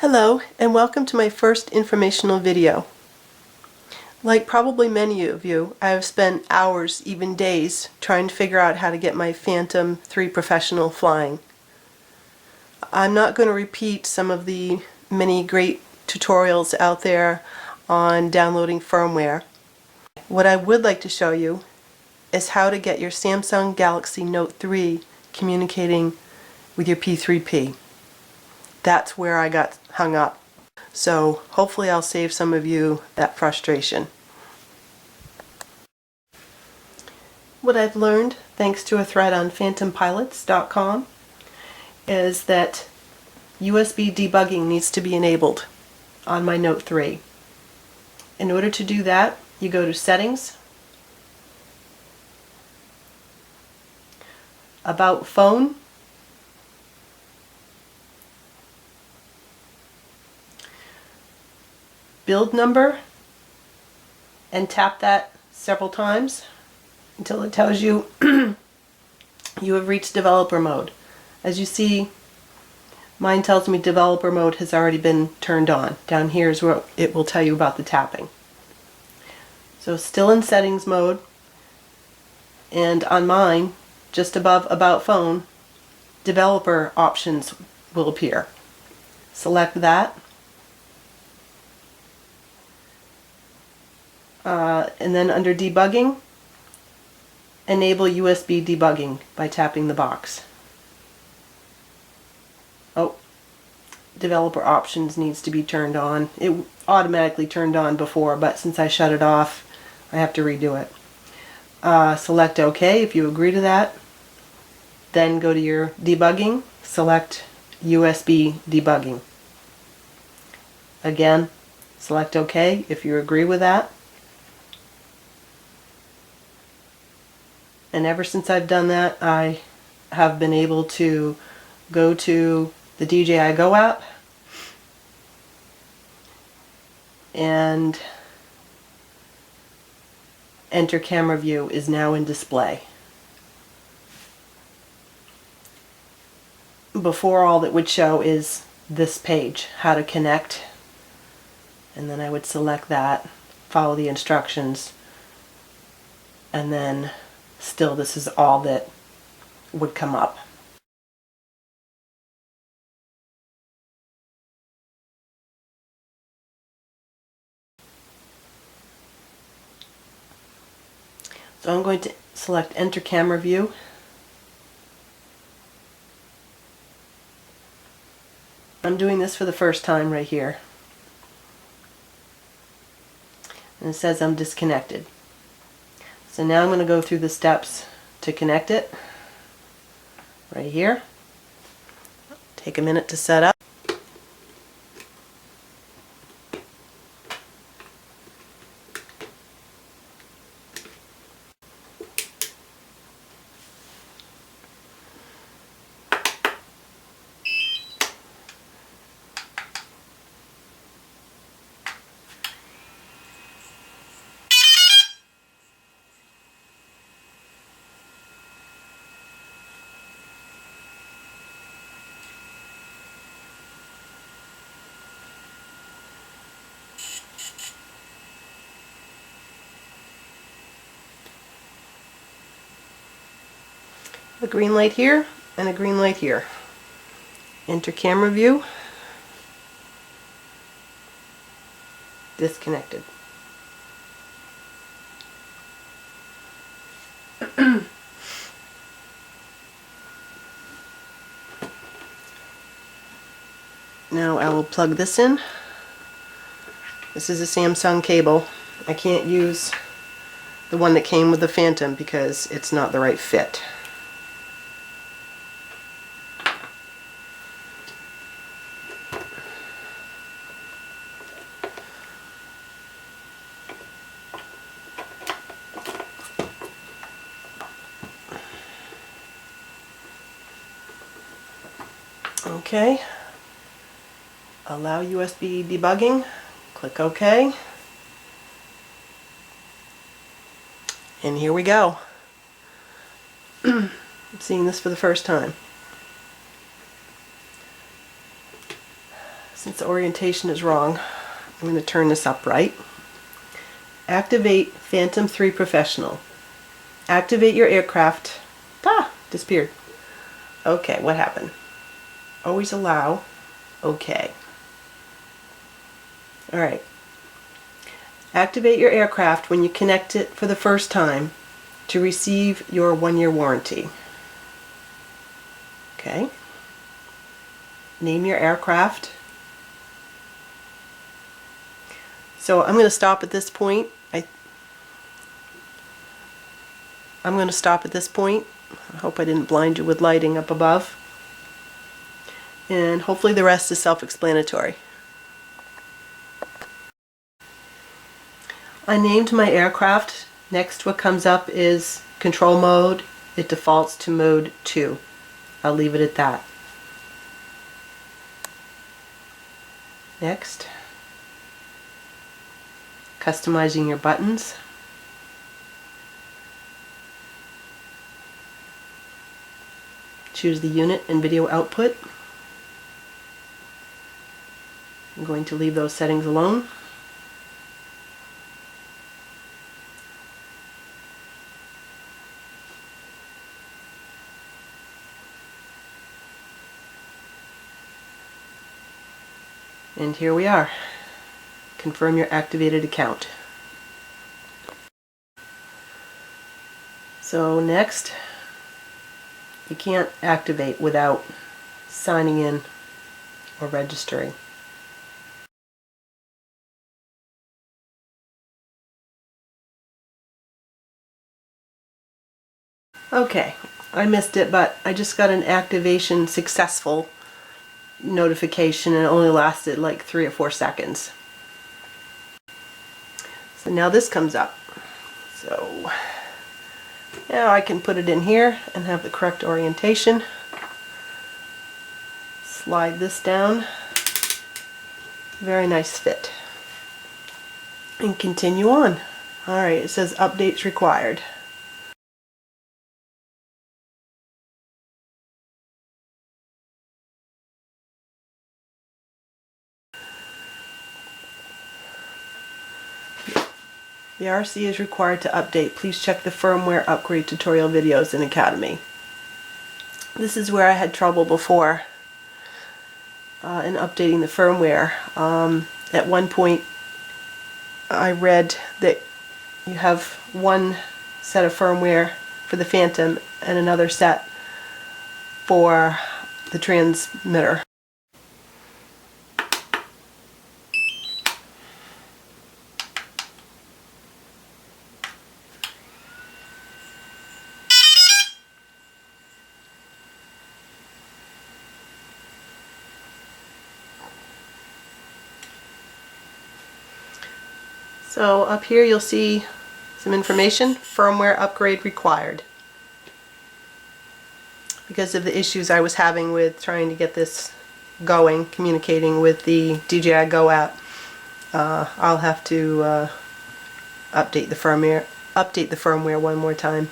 Hello, and welcome to my first informational video. Like probably many of you, I have spent hours, even days, trying to figure out how to get my Phantom 3 Professional flying. I'm not going to repeat some of the many great tutorials out there on downloading firmware. What I would like to show you is how to get your Samsung Galaxy Note 3 communicating with your P3P. That's where I got hung up. So hopefully I'll save some of you that frustration. What I've learned, thanks to a thread on phantompilots.com, is that USB debugging needs to be enabled on my Note 3. In order to do that, you go to Settings, About Phone, Build Number, and tap that several times until it tells you you have reached developer mode. As you see, mine tells me developer mode has already been turned on. Down here is where it will tell you about the tapping. So still in settings mode, and on mine, just above About Phone, developer options will appear. Select that. And then under debugging, enable USB debugging by tapping the box. Oh, developer options needs to be turned on. It automatically turned on before, but since I shut it off, I have to redo it. Select OK if you agree to that. Then go to your debugging, select USB debugging. Again, select OK if you agree with that. And ever since I've done that, I have been able to go to the DJI Go app and enter camera view is now in display. Before, all that would show is this page, how to connect, and then I would select that, follow the instructions, and then still this is all that would come up. So I'm going to select Enter Camera View. I'm doing this for the first time right here. And it says I'm disconnected. So now I'm going to go through the steps to connect it. Right here. Take a minute to set up. A green light here and a green light here. Enter camera view. Disconnected. Now I will plug this in. This is a Samsung cable. I can't use the one that came with the Phantom because it's not the right fit. Okay. Allow USB debugging. Click OK. And here we go. I'm seeing this for the first time. since the orientation is wrong, I'm going to turn this upright. Activate Phantom 3 Professional. Activate your aircraft. Disappeared. Okay, what happened? Always allow. Okay. Alright. Activate your aircraft when you connect it for the first time to receive your 1-year warranty. Okay. Name your aircraft. So I'm going to stop at this point. I'm going to stop at this point. I hope I didn't blind you with lighting up above. And hopefully the rest is self-explanatory. I named my aircraft. Next what comes up is control mode. It defaults to mode 2. I'll leave it at that. Next, customizing your buttons. Choose the unit and video output. I'm going to leave those settings alone. And here we are. Confirm your activated account. So next, you can't activate without signing in or registering. Okay, I missed it, but I just got an activation successful notification and it only lasted like 3 or 4 seconds. So now this comes up. So now I can put it in here and have the correct orientation. Slide this down. Very nice fit. And continue on. Alright, it says updates required. The RC is required to update. Please check the firmware upgrade tutorial videos in Academy. This is where I had trouble before in updating the firmware. At one point I read that you have one set of firmware for the Phantom and another set for the transmitter. So up here you'll see some information, firmware upgrade required. Because of the issues I was having with trying to get this going, communicating with the DJI Go app, I'll have to update the firmware one more time.